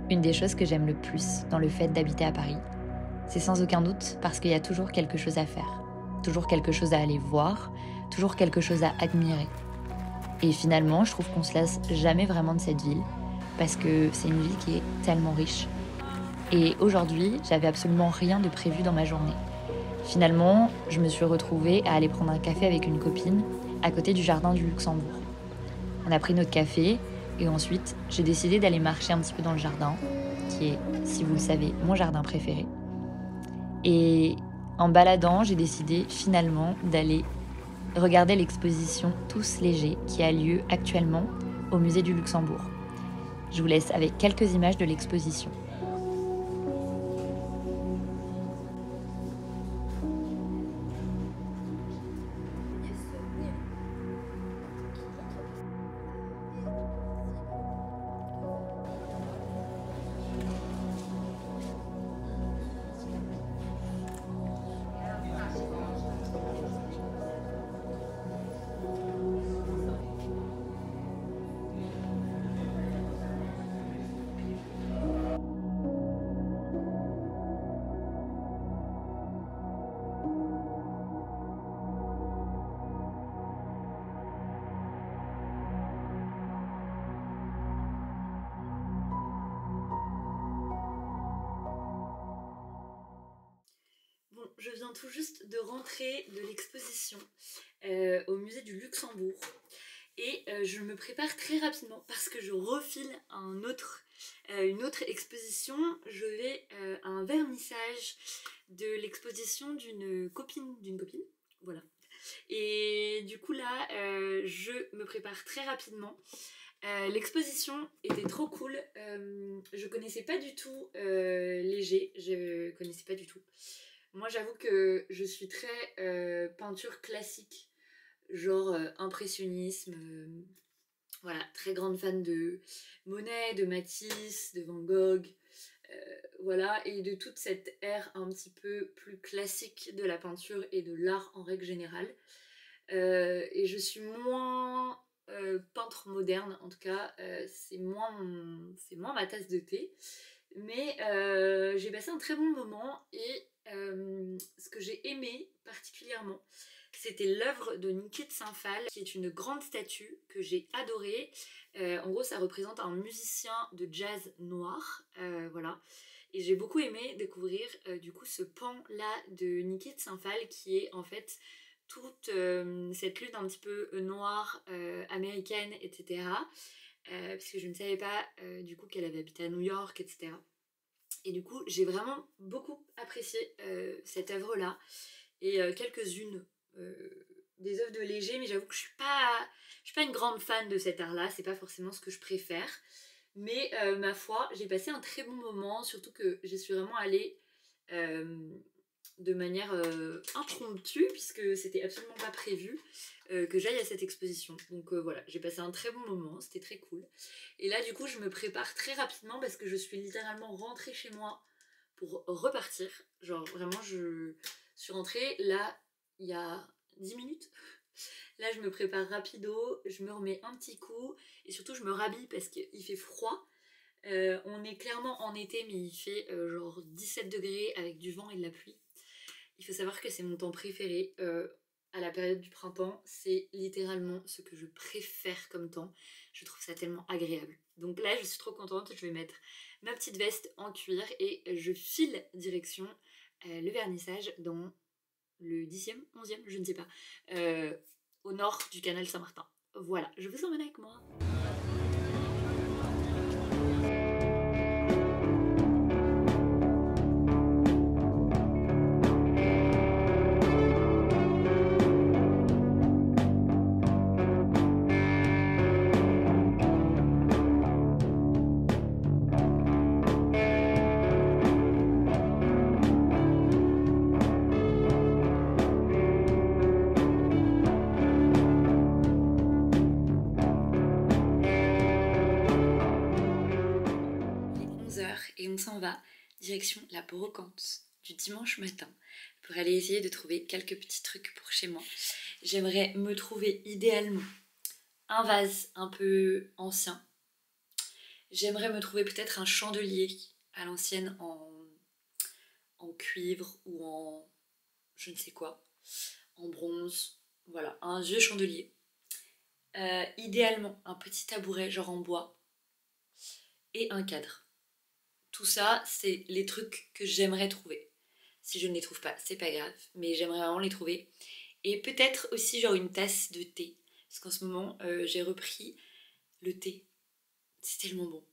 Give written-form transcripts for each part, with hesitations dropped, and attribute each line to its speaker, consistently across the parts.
Speaker 1: Une des choses que j'aime le plus dans le fait d'habiter à Paris, c'est sans aucun doute parce qu'il y a toujours quelque chose à faire, toujours quelque chose à aller voir, toujours quelque chose à admirer. Et finalement, je trouve qu'on se lasse jamais vraiment de cette ville parce que c'est une ville qui est tellement riche. Et aujourd'hui, j'avais absolument rien de prévu dans ma journée. Finalement, je me suis retrouvée à aller prendre un café avec une copine à côté du jardin du Luxembourg. On a pris notre café et ensuite, j'ai décidé d'aller marcher un petit peu dans le jardin, qui est, si vous le savez, mon jardin préféré. Et en baladant, j'ai décidé finalement d'aller regarder l'exposition Tous légers qui a lieu actuellement au musée du Luxembourg. Je vous laisse avec quelques images de l'exposition.
Speaker 2: Bon, je viens tout juste de rentrer de l'exposition au musée du Luxembourg et je me prépare très rapidement parce que je refile une autre exposition. Je vais à un vernissage de l'exposition d'une copine, voilà. Et du coup là, je me prépare très rapidement. L'exposition était trop cool. Je connaissais pas du tout Léger, je connaissais pas du tout. Moi, j'avoue que je suis très peinture classique, genre impressionnisme. Voilà, très grande fan de Monet, de Matisse, de Van Gogh. Voilà, et de toute cette ère un petit peu plus classique de la peinture et de l'art en règle générale. Et je suis moins peintre moderne, en tout cas, c'est moins ma tasse de thé. Mais j'ai passé un très bon moment et ce que j'ai aimé particulièrement, c'était l'œuvre de Niki de Saint-Phal, qui est une grande statue que j'ai adorée. En gros, ça représente un musicien de jazz noir, voilà. Et j'ai beaucoup aimé découvrir du coup ce pan-là de Niki de Saint-Phal, qui est en fait toute cette lutte un petit peu noire, américaine, etc. Parce que je ne savais pas du coup qu'elle avait habité à New York, etc. Et du coup, j'ai vraiment beaucoup apprécié cette œuvre-là et quelques-unes des œuvres de Léger, mais j'avoue que je suis pas une grande fan de cet art-là, c'est pas forcément ce que je préfère. Mais ma foi, j'ai passé un très bon moment, surtout que j'y suis vraiment allée euh, de manière impromptue, puisque c'était absolument pas prévu que j'aille à cette exposition. Donc voilà, j'ai passé un très bon moment, c'était très cool. Et là, du coup, je me prépare très rapidement parce que je suis littéralement rentrée chez moi pour repartir. Genre, vraiment, je suis rentrée là, il y a 10 minutes. Là, je me prépare rapido, je me remets un petit coup et surtout, je me rhabille parce qu'il fait froid. On est clairement en été, mais il fait genre 17 degrés avec du vent et de la pluie. Il faut savoir que c'est mon temps préféré. À la période du printemps, c'est littéralement ce que je préfère comme temps. Je trouve ça tellement agréable. Donc là, je suis trop contente. Je vais mettre ma petite veste en cuir et je file direction le vernissage dans le 10e, 11e, je ne sais pas, au nord du canal Saint-Martin. Voilà, je vous emmène avec moi. 11h et on s'en va direction la brocante du dimanche matin pour aller essayer de trouver quelques petits trucs pour chez moi. J'aimerais me trouver idéalement un vase un peu ancien. J'aimerais me trouver peut-être un chandelier à l'ancienne en cuivre ou en je ne sais quoi, en bronze, voilà, un vieux chandelier. Idéalement un petit tabouret genre en bois et un cadre. Tout ça, c'est les trucs que j'aimerais trouver. Si je ne les trouve pas, c'est pas grave, mais j'aimerais vraiment les trouver. Et peut-être aussi genre une tasse de thé, parce qu'en ce moment j'ai repris le thé. C'est tellement bon.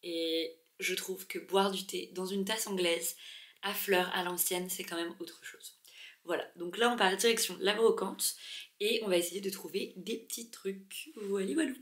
Speaker 2: Et je trouve que boire du thé dans une tasse anglaise à fleurs à l'ancienne, c'est quand même autre chose. Voilà, donc là on part direction la brocante et on va essayer de trouver des petits trucs. Voilà, voilà.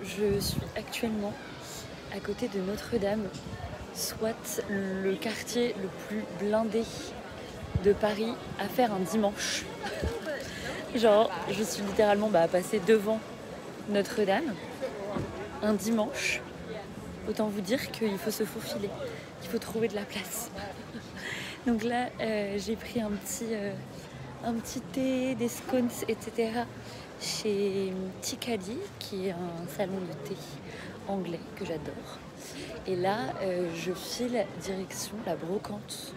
Speaker 2: Je suis actuellement à côté de Notre-Dame, soit le quartier le plus blindé de Paris à faire un dimanche. Genre, je suis littéralement passée devant Notre-Dame un dimanche. Autant vous dire qu'il faut se faufiler, il faut trouver de la place. Donc là, j'ai pris un petit thé, des scones, etc. chez Tikali, qui est un salon de thé anglais que j'adore. Et là, je file direction la brocante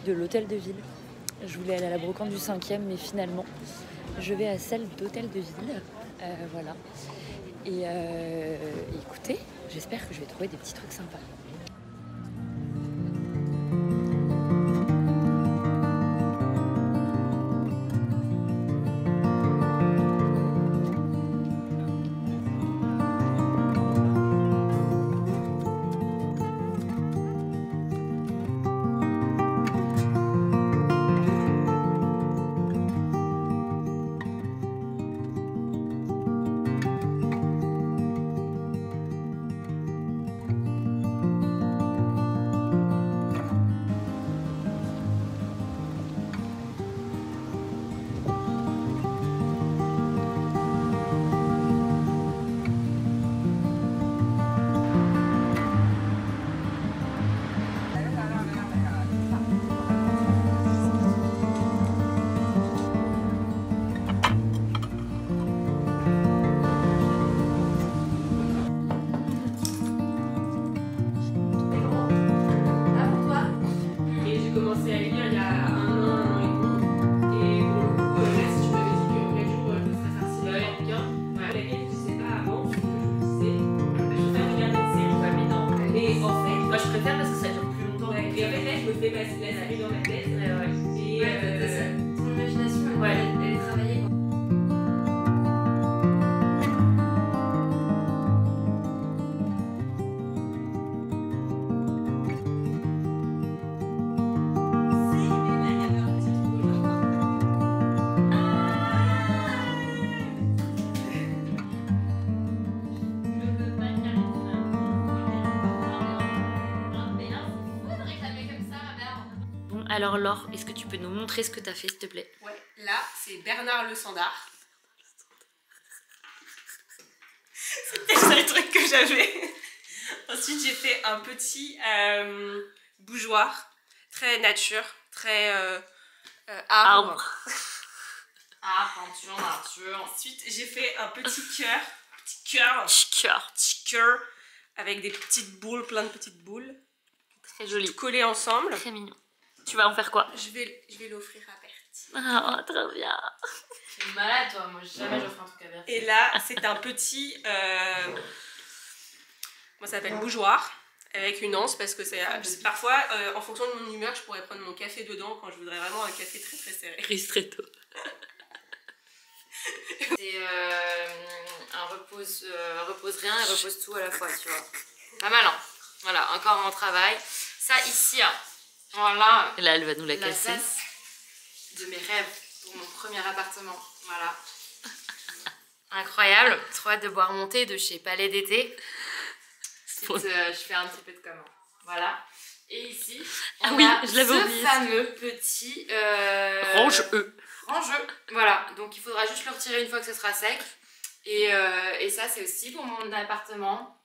Speaker 2: de l'hôtel de ville. Je voulais aller à la brocante du 5e, mais finalement, je vais à celle d'hôtel de ville. Voilà. Et écoutez, j'espère que je vais trouver des petits trucs sympas. Alors Laure, est-ce que tu peux nous montrer ce que tu as fait s'il te plaît?
Speaker 3: Ouais, là c'est Bernard Le Sandard. C'était le seul truc que j'avais. Ensuite j'ai fait un petit bougeoir, très nature, très arbre. Peinture, nature. Ensuite j'ai fait un petit cœur avec des petites boules, plein de petites boules.
Speaker 2: Très joli.
Speaker 3: Tout collé ensemble.
Speaker 2: Très mignon.
Speaker 1: Tu vas en faire quoi?
Speaker 3: Je vais l'offrir à Bertie.
Speaker 1: Ah, trop bien.
Speaker 2: Tu es malade, toi. Moi, jamais j'offre un truc à Bertie.
Speaker 3: Et là, c'est un petit... Moi, ça s'appelle bougeoir. Avec une anse, parce que c'est parfois, en fonction de mon humeur, je pourrais prendre mon café dedans quand je voudrais vraiment un café très très serré.
Speaker 1: Ristretto.
Speaker 2: C'est un repose rien et repose tout à la fois, tu vois. Pas mal, hein. Voilà, encore en travail. Ça, ici, hein. Voilà.
Speaker 1: Et là, elle va nous la
Speaker 2: La
Speaker 1: casser.
Speaker 2: place de mes rêves pour mon premier appartement. Voilà. Incroyable. Trop hâte de boire mon thé de chez Palais d'été. Ensuite, je fais un petit peu de commande. Voilà. Et ici, on a
Speaker 1: je l'avais oublié.
Speaker 2: ce fameux petit...
Speaker 1: Range-E.
Speaker 2: Range-E. Voilà. Donc, il faudra juste le retirer une fois que ce sera sec. Et ça, c'est aussi pour mon appartement.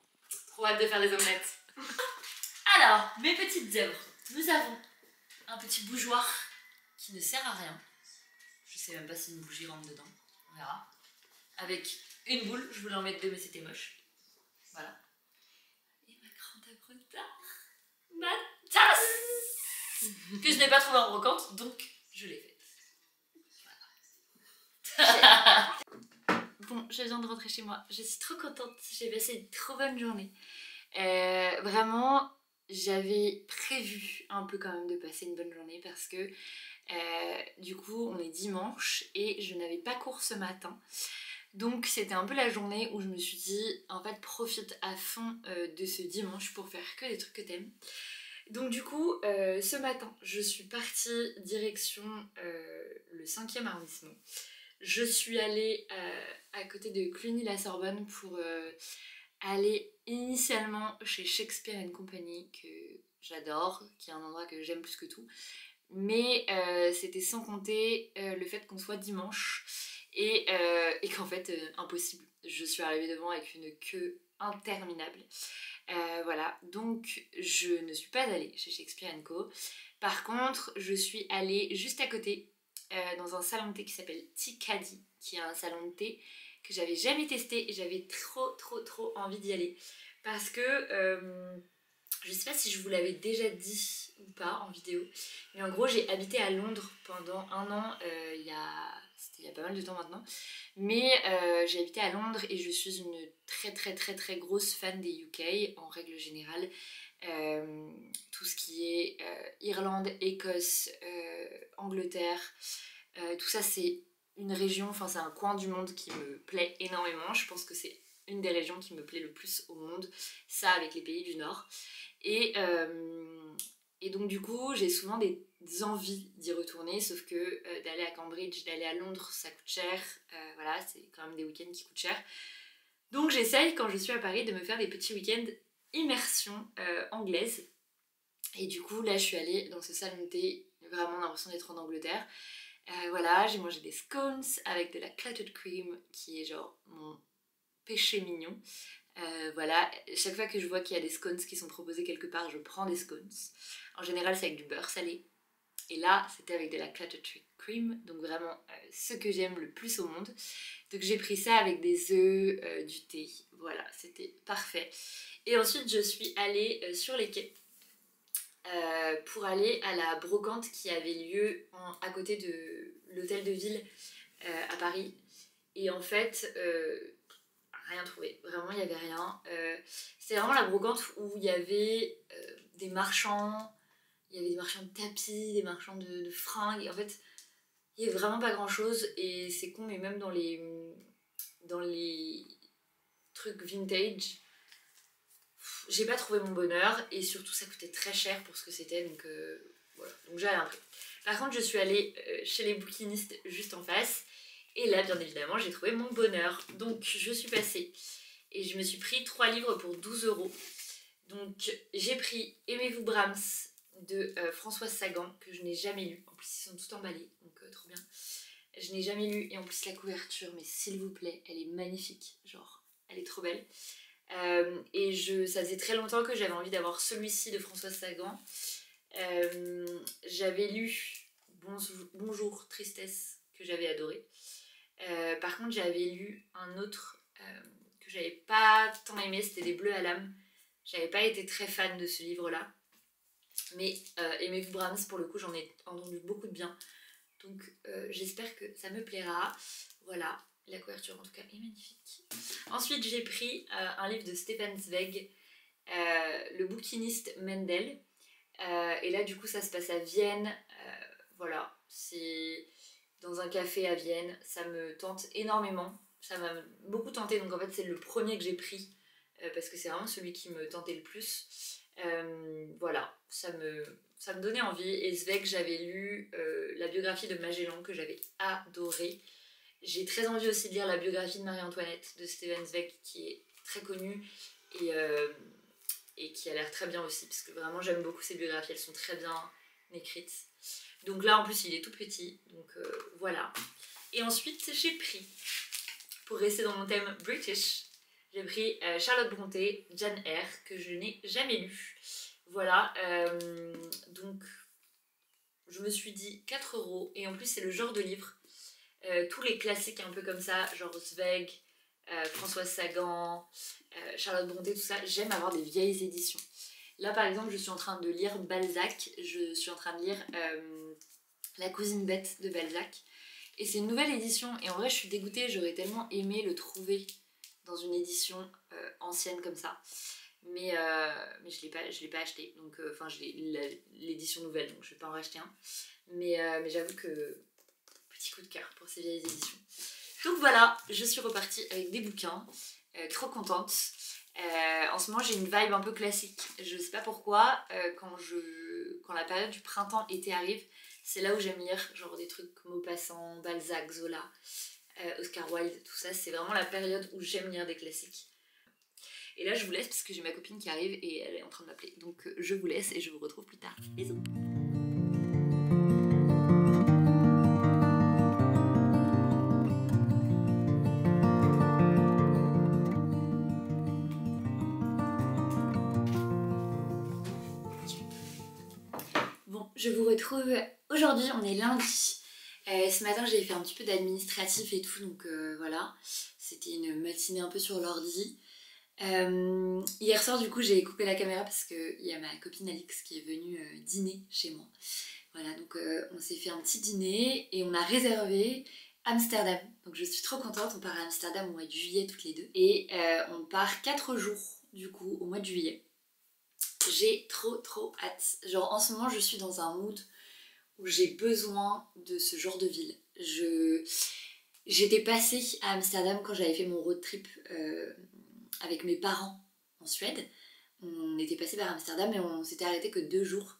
Speaker 2: Trop hâte de faire des omelettes. Alors, mes petites œuvres. Nous avons un petit bougeoir qui ne sert à rien. Je sais même pas si une bougie rentre dedans. On verra. Avec une boule. Je voulais en mettre deux, mais c'était moche. Voilà. Et ma grande œuvre d'art. Ma tasse que je n'ai pas trouvé en brocante, donc je l'ai faite. Voilà. Bon, je viens de rentrer chez moi. Je suis trop contente. J'ai passé une trop bonne journée. Vraiment, j'avais prévu un peu quand même de passer une bonne journée parce que du coup, on est dimanche et je n'avais pas cours ce matin. Donc c'était un peu la journée où je me suis dit, en fait, profite à fond de ce dimanche pour faire que des trucs que t'aimes. Donc du coup, ce matin, je suis partie direction le 5e arrondissement. Je suis allée à côté de Cluny-la-Sorbonne pour aller initialement chez Shakespeare & Company, que j'adore, qui est un endroit que j'aime plus que tout. Mais c'était sans compter le fait qu'on soit dimanche et qu'en fait, impossible. Je suis arrivée devant avec une queue interminable. Voilà, donc je ne suis pas allée chez Shakespeare & Co. Par contre, je suis allée juste à côté dans un salon de thé qui s'appelle Ticadi, qui est un salon de thé que j'avais jamais testé et j'avais trop envie d'y aller. Parce que je sais pas si je vous l'avais déjà dit ou pas en vidéo, mais en gros j'ai habité à Londres pendant un an, c'était il y a pas mal de temps maintenant, mais j'ai habité à Londres et je suis une très grosse fan des UK en règle générale. Tout ce qui est Irlande, Écosse, Angleterre, tout ça c'est une région, enfin c'est un coin du monde qui me plaît énormément. Je pense que c'est une des régions qui me plaît le plus au monde, ça avec les pays du Nord. Et donc du coup j'ai souvent des envies d'y retourner, sauf que d'aller à Cambridge, d'aller à Londres ça coûte cher, voilà, c'est quand même des week-ends qui coûtent cher. Donc j'essaye quand je suis à Paris de me faire des petits week-ends immersion anglaise. Et du coup là je suis allée dans ce salon de thé, vraiment l'impression d'être en Angleterre. Voilà, j'ai mangé des scones avec de la clotted cream qui est genre mon péché mignon. Voilà, chaque fois que je vois qu'il y a des scones qui sont proposés quelque part, je prends des scones. En général c'est avec du beurre salé. Et là c'était avec de la clotted cream, donc vraiment ce que j'aime le plus au monde. Donc j'ai pris ça avec des œufs, du thé, voilà, c'était parfait. Et ensuite je suis allée sur les quais pour aller à la brocante qui avait lieu à côté de l'hôtel de ville à Paris. Et en fait, rien trouvé, vraiment il n'y avait rien. C'était vraiment la brocante où il y avait des marchands, il y avait des marchands de tapis, des marchands de fringues. Et en fait, il n'y avait vraiment pas grand chose. Et c'est con, mais même dans les trucs vintage, j'ai pas trouvé mon bonheur et surtout ça coûtait très cher pour ce que c'était, donc voilà, donc j'ai rien pris. Par contre je suis allée chez les bouquinistes juste en face et là bien évidemment j'ai trouvé mon bonheur, donc je suis passée et je me suis pris 3 livres pour 12 €. Donc j'ai pris Aimez-vous Brahms de Françoise Sagan que je n'ai jamais lu, en plus ils sont tout emballés, donc trop bien. Je n'ai jamais lu et en plus la couverture, mais s'il vous plaît, elle est magnifique, genre elle est trop belle. Et ça faisait très longtemps que j'avais envie d'avoir celui-ci de Françoise Sagan. J'avais lu Bonjour Tristesse que j'avais adoré. Par contre j'avais lu un autre que j'avais pas tant aimé, c'était Des Bleus à l'âme. J'avais pas été très fan de ce livre là. Mais Amy Brahms, pour le coup, j'en ai entendu beaucoup de bien. Donc j'espère que ça me plaira. Voilà, la couverture en tout cas est magnifique. Ensuite j'ai pris un livre de Stefan Zweig, Le bouquiniste Mendel. Et là du coup ça se passe à Vienne. Voilà, c'est dans un café à Vienne. Ça me tente énormément. Ça m'a beaucoup tenté, donc en fait c'est le premier que j'ai pris. Parce que c'est vraiment celui qui me tentait le plus. Voilà, ça me donnait envie. Et Zweig, j'avais lu la biographie de Magellan que j'avais adorée. J'ai très envie aussi de lire la biographie de Marie-Antoinette de Stefan Zweig qui est très connue et qui a l'air très bien aussi parce que vraiment j'aime beaucoup ces biographies, elles sont très bien écrites. Donc là en plus il est tout petit, donc voilà. Et ensuite j'ai pris, pour rester dans mon thème British, j'ai pris Charlotte Brontë, Jane Eyre, que je n'ai jamais lu. Voilà, donc je me suis dit 4 € et en plus c'est le genre de livre, tous les classiques un peu comme ça, genre Zweig, Françoise Sagan, Charlotte Brontë, tout ça, j'aime avoir des vieilles éditions. Là par exemple je suis en train de lire Balzac, je suis en train de lire La cousine bête de Balzac. Et c'est une nouvelle édition et en vrai je suis dégoûtée, j'aurais tellement aimé le trouver dans une édition ancienne comme ça. Mais je l'ai pas acheté, donc enfin j'ai l'édition nouvelle, donc je vais pas en racheter un. Mais j'avoue que petit coup de cœur pour ces vieilles éditions. Donc voilà, je suis repartie avec des bouquins, trop contente. En ce moment j'ai une vibe un peu classique, je sais pas pourquoi, quand la période du printemps-été arrive, c'est là où j'aime lire, genre des trucs Maupassant, Balzac, Zola, Oscar Wilde, tout ça, c'est vraiment la période où j'aime lire des classiques. Et là je vous laisse parce que j'ai ma copine qui arrive et elle est en train de m'appeler. Donc je vous laisse et je vous retrouve plus tard. Bisous. Bon, je vous retrouve aujourd'hui, on est lundi. Ce matin j'ai fait un petit peu d'administratif et tout, donc voilà. C'était une matinée un peu sur l'ordi. Hier soir du coup j'ai coupé la caméra parce qu'il y a ma copine Alix qui est venue dîner chez moi. Voilà, donc on s'est fait un petit dîner et on a réservé Amsterdam. Donc je suis trop contente, on part à Amsterdam au mois de juillet toutes les deux. Et on part 4 jours du coup au mois de juillet. J'ai trop hâte. Genre en ce moment je suis dans un mood où j'ai besoin de ce genre de ville. J'étais passée à Amsterdam quand j'avais fait mon road trip avec mes parents en Suède. On était passé par Amsterdam et on s'était arrêté que 2 jours.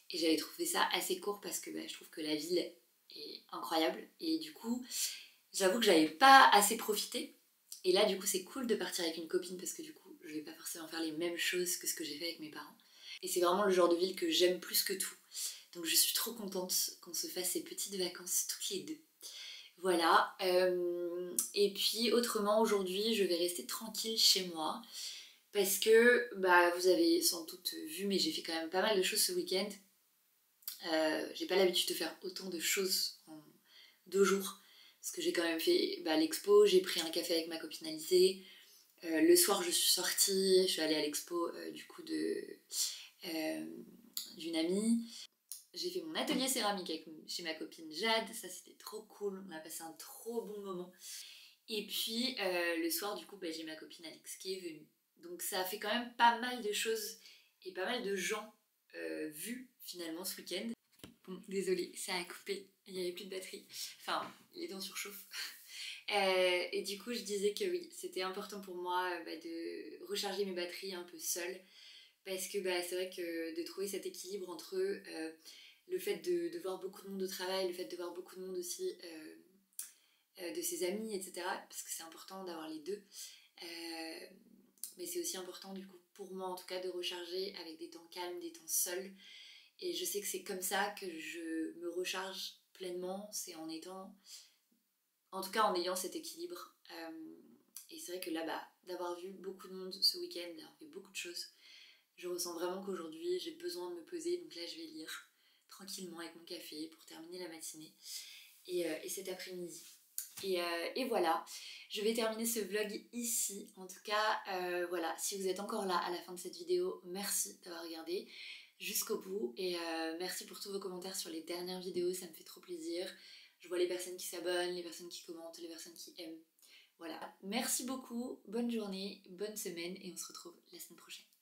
Speaker 2: Et j'avais trouvé ça assez court parce que je trouve que la ville est incroyable. Et du coup, j'avoue que j'avais pas assez profité. Et là, du coup, c'est cool de partir avec une copine parce que du coup, je vais pas forcément faire les mêmes choses que ce que j'ai fait avec mes parents. Et c'est vraiment le genre de ville que j'aime plus que tout. Donc je suis trop contente qu'on se fasse ces petites vacances toutes les deux. Voilà. Et puis autrement, aujourd'hui, je vais rester tranquille chez moi. Parce que, vous avez sans doute vu, mais j'ai fait quand même pas mal de choses ce week-end. J'ai pas l'habitude de faire autant de choses en 2 jours. Parce que j'ai quand même fait l'expo, j'ai pris un café avec ma copine Alizée. Le soir, je suis sortie, je suis allée à l'expo du coup d'une amie. J'ai fait mon atelier céramique chez ma copine Jade, ça c'était trop cool, on a passé un trop bon moment. Et puis le soir du coup j'ai ma copine Alix qui est venue. Donc ça a fait quand même pas mal de choses et pas mal de gens vus finalement ce week-end. Bon, désolée, ça a coupé, il n'y avait plus de batterie. Enfin, il est en surchauffe. Et du coup je disais que oui, c'était important pour moi de recharger mes batteries un peu seule. Parce que c'est vrai que de trouver cet équilibre entre le fait de voir beaucoup de monde au travail, le fait de voir beaucoup de monde aussi de ses amis, etc. Parce que c'est important d'avoir les deux. Mais c'est aussi important du coup pour moi en tout cas de recharger avec des temps calmes, des temps seuls. Et je sais que c'est comme ça que je me recharge pleinement, c'est en ayant cet équilibre. Et c'est vrai que là, d'avoir vu beaucoup de monde ce week-end, d'avoir fait beaucoup de choses, je ressens vraiment qu'aujourd'hui j'ai besoin de me poser, donc là je vais lire tranquillement avec mon café pour terminer la matinée et cet après-midi. Et voilà, je vais terminer ce vlog ici. En tout cas, voilà, si vous êtes encore là à la fin de cette vidéo, merci d'avoir regardé. jusqu'au bout. Et merci pour tous vos commentaires sur les dernières vidéos, ça me fait trop plaisir. Je vois les personnes qui s'abonnent, les personnes qui commentent, les personnes qui aiment. Voilà, merci beaucoup, bonne journée, bonne semaine et on se retrouve la semaine prochaine.